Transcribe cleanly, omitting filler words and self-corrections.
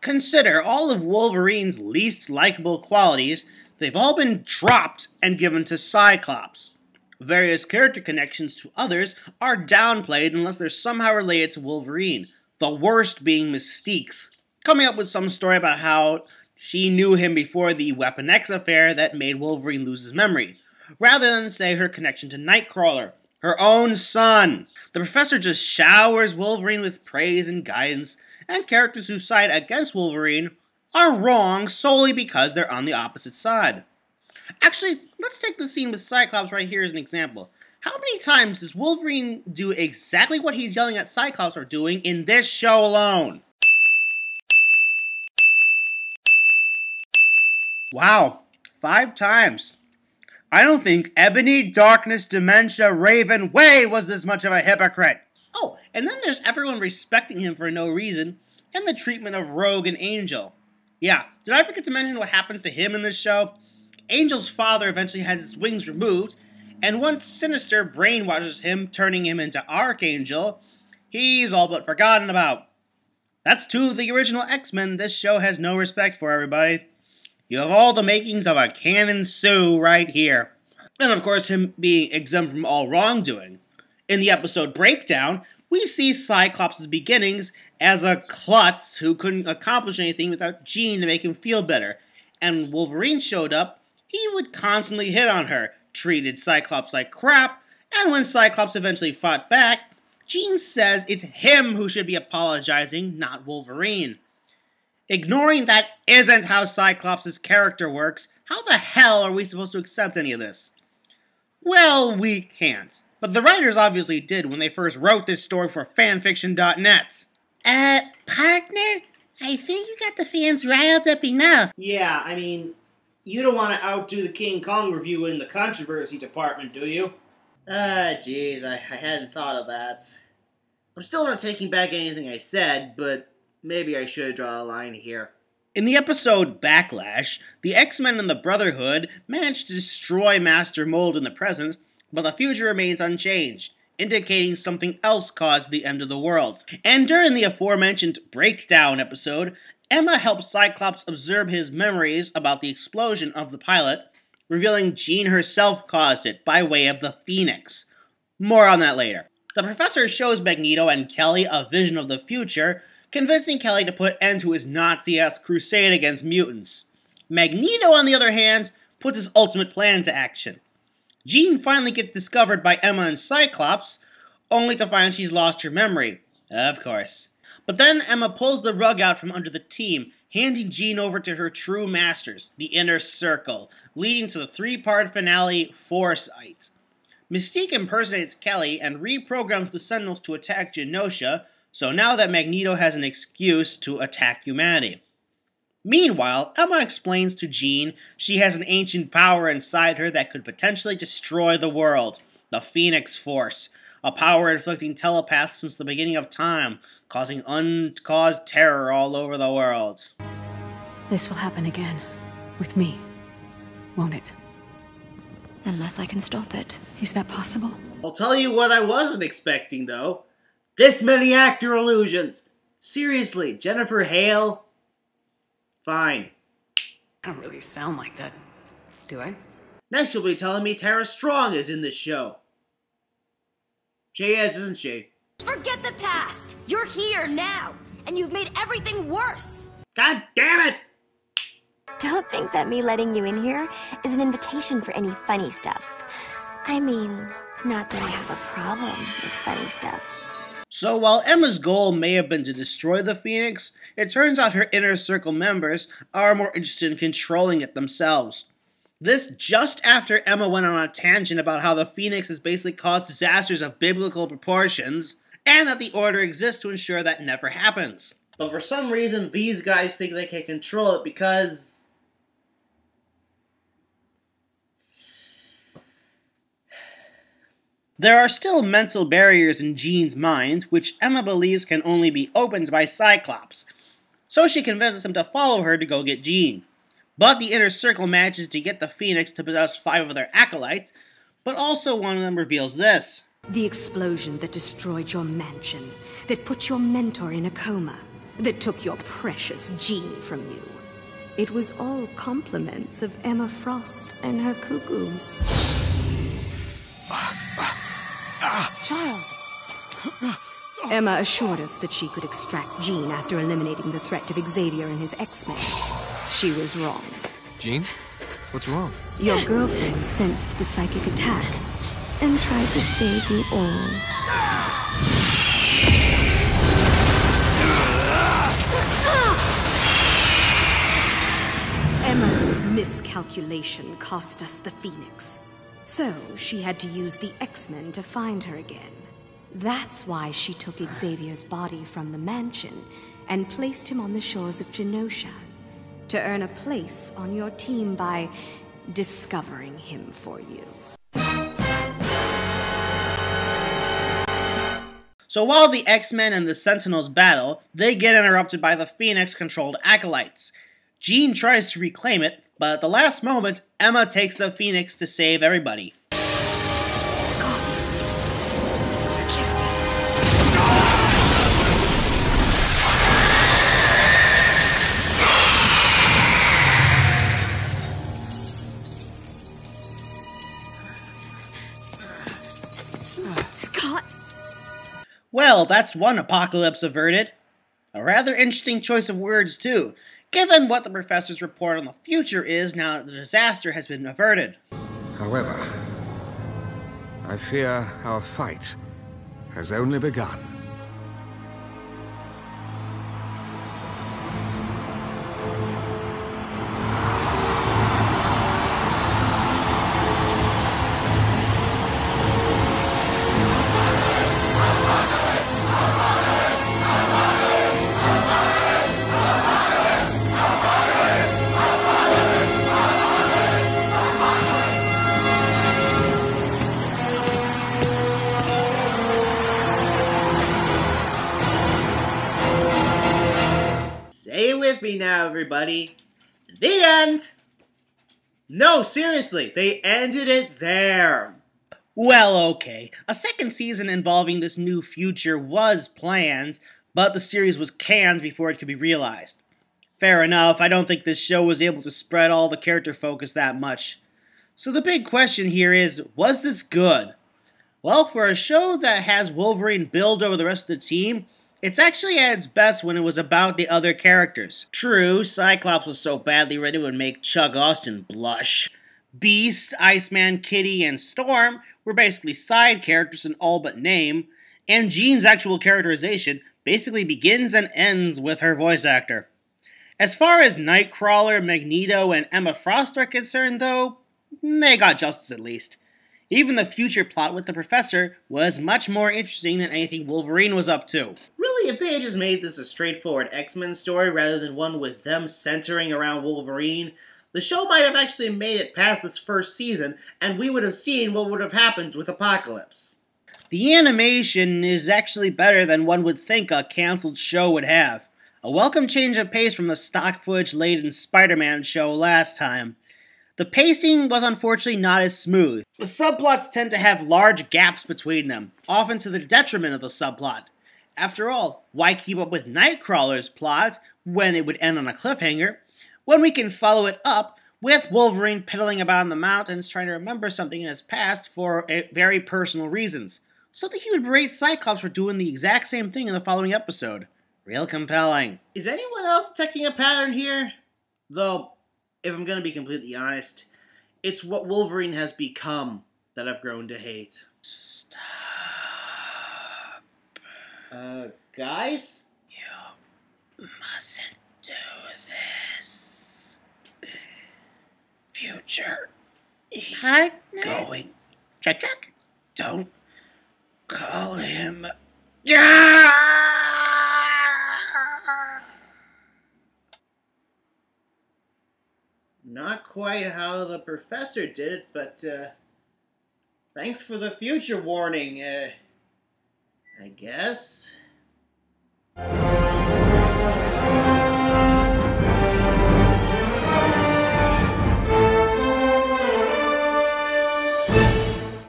Consider all of Wolverine's least likable qualities, they've all been dropped and given to Cyclops. Various character connections to others are downplayed unless they're somehow related to Wolverine, the worst being Mystique's, coming up with some story about how she knew him before the Weapon X affair that made Wolverine lose his memory, rather than say her connection to Nightcrawler, her own son. The Professor just showers Wolverine with praise and guidance, and characters who side against Wolverine are wrong solely because they're on the opposite side. Actually, let's take the scene with Cyclops right here as an example. How many times does Wolverine do exactly what he's yelling at Cyclops for doing in this show alone? Wow, 5 times. I don't think Ebony, Darkness, Dementia, Raven, Way was this much of a hypocrite. Oh, and then there's everyone respecting him for no reason, and the treatment of Rogue and Angel. Yeah, did I forget to mention what happens to him in this show? Angel's father eventually has his wings removed, and once Sinister brainwashes him, turning him into Archangel, he's all but forgotten about. That's 2 of the original X-Men this show has no respect for, everybody. You have all the makings of a Canon Sue right here. And of course, him being exempt from all wrongdoing. In the episode Breakdown, we see Cyclops' beginnings as a klutz who couldn't accomplish anything without Jean to make him feel better. And when Wolverine showed up, he would constantly hit on her, treated Cyclops like crap, and when Cyclops eventually fought back, Jean says it's him who should be apologizing, not Wolverine. Ignoring that isn't how Cyclops' character works, how the hell are we supposed to accept any of this? Well, we can't. But the writers obviously did when they first wrote this story for fanfiction.net. Partner? I think you got the fans riled up enough. Yeah, I mean, you don't want to outdo the King Kong review in the controversy department, do you? Jeez, I hadn't thought of that. I'm still not taking back anything I said, but maybe I should draw a line here. In the episode Backlash, the X-Men and the Brotherhood managed to destroy Master Mold in the present, but the future remains unchanged, indicating something else caused the end of the world. And during the aforementioned Breakdown episode, Emma helps Cyclops observe his memories about the explosion of the pilot, revealing Jean herself caused it by way of the Phoenix. More on that later. The Professor shows Magneto and Kelly a vision of the future, convincing Kelly to put end to his Nazi-ass crusade against mutants. Magneto, on the other hand, puts his ultimate plan into action. Jean finally gets discovered by Emma and Cyclops, only to find she's lost her memory. Of course. But then Emma pulls the rug out from under the team, handing Jean over to her true masters, the Inner Circle, leading to the 3-part finale, Foresight. Mystique impersonates Kelly and reprograms the Sentinels to attack Genosha, so now that Magneto has an excuse to attack humanity. Meanwhile, Emma explains to Jean she has an ancient power inside her that could potentially destroy the world, the Phoenix Force, a power inflicting telepaths since the beginning of time, causing uncaused terror all over the world. This will happen again. With me. Won't it? Unless I can stop it. Is that possible? I'll tell you what I wasn't expecting, though. This many actor illusions. Seriously, Jennifer Hale? Fine. I don't really sound like that, do I? Next you'll be telling me Tara Strong is in this show. She is, isn't she? Forget the past! You're here now, and you've made everything worse! God damn it! Don't think that me letting you in here is an invitation for any funny stuff. I mean, not that I have a problem with funny stuff. So while Emma's goal may have been to destroy the Phoenix, it turns out her Inner Circle members are more interested in controlling it themselves. This just after Emma went on a tangent about how the Phoenix has basically caused disasters of biblical proportions, and that the Order exists to ensure that never happens. But for some reason, these guys think they can control it because there are still mental barriers in Jean's mind, which Emma believes can only be opened by Cyclops. So she convinces him to follow her to go get Jean. But the Inner Circle manages to get the Phoenix to possess 5 of their acolytes, but also one of them reveals this. The explosion that destroyed your mansion, that put your mentor in a coma. that took your precious Jean from you. It was all compliments of Emma Frost and her cuckoos. Charles! Emma assured us that she could extract Jean after eliminating the threat of Xavier and his X-Men. She was wrong. Jean? What's wrong? Your girlfriend sensed the psychic attack and tried to save you all. Emma's miscalculation cost us the Phoenix. So she had to use the X-Men to find her again. That's why she took Xavier's body from the mansion and placed him on the shores of Genosha, to earn a place on your team by discovering him for you. So while the X-Men and the Sentinels battle, they get interrupted by the Phoenix-controlled Acolytes. Jean tries to reclaim it, but at the last moment, Emma takes the Phoenix to save everybody. Scott, forgive me. Scott! Well, that's one apocalypse averted. A rather interesting choice of words, too, given what the professor's report on the future is now that the disaster has been averted. However, I fear our fight has only begun. Say it with me now, everybody. The end! No, seriously, they ended it there. Well, okay. A second season involving this new future was planned, but the series was canned before it could be realized. Fair enough, I don't think this show was able to spread all the character focus that much. So the big question here is, was this good? Well, for a show that has Wolverine build over the rest of the team, it's actually at its best when it was about the other characters. True, Cyclops was so badly written it would make Chuck Austin blush. Beast, Iceman, Kitty, and Storm were basically side characters in all but name, and Jean's actual characterization basically begins and ends with her voice actor. As far as Nightcrawler, Magneto, and Emma Frost are concerned, though, they got justice at least. Even the future plot with the Professor was much more interesting than anything Wolverine was up to. Really, if they had just made this a straightforward X-Men story rather than one with them centering around Wolverine, the show might have actually made it past this first season, and we would have seen what would have happened with Apocalypse. The animation is actually better than one would think a cancelled show would have. A welcome change of pace from the stock footage-laden Spider-Man show last time. The pacing was unfortunately not as smooth. The subplots tend to have large gaps between them, often to the detriment of the subplot. After all, why keep up with Nightcrawler's plots when it would end on a cliffhanger, when we can follow it up with Wolverine piddling about in the mountains trying to remember something in his past for very personal reasons. Something he would berate Cyclops for doing the exact same thing in the following episode. Real compelling. Is anyone else detecting a pattern here? Though, if I'm going to be completely honest, it's what Wolverine has become that I've grown to hate. Stop. Guys? You mustn't do this. Future. Partner? Going. Check. Don't call him. Not quite how the Professor did it, but thanks for the future warning, I guess.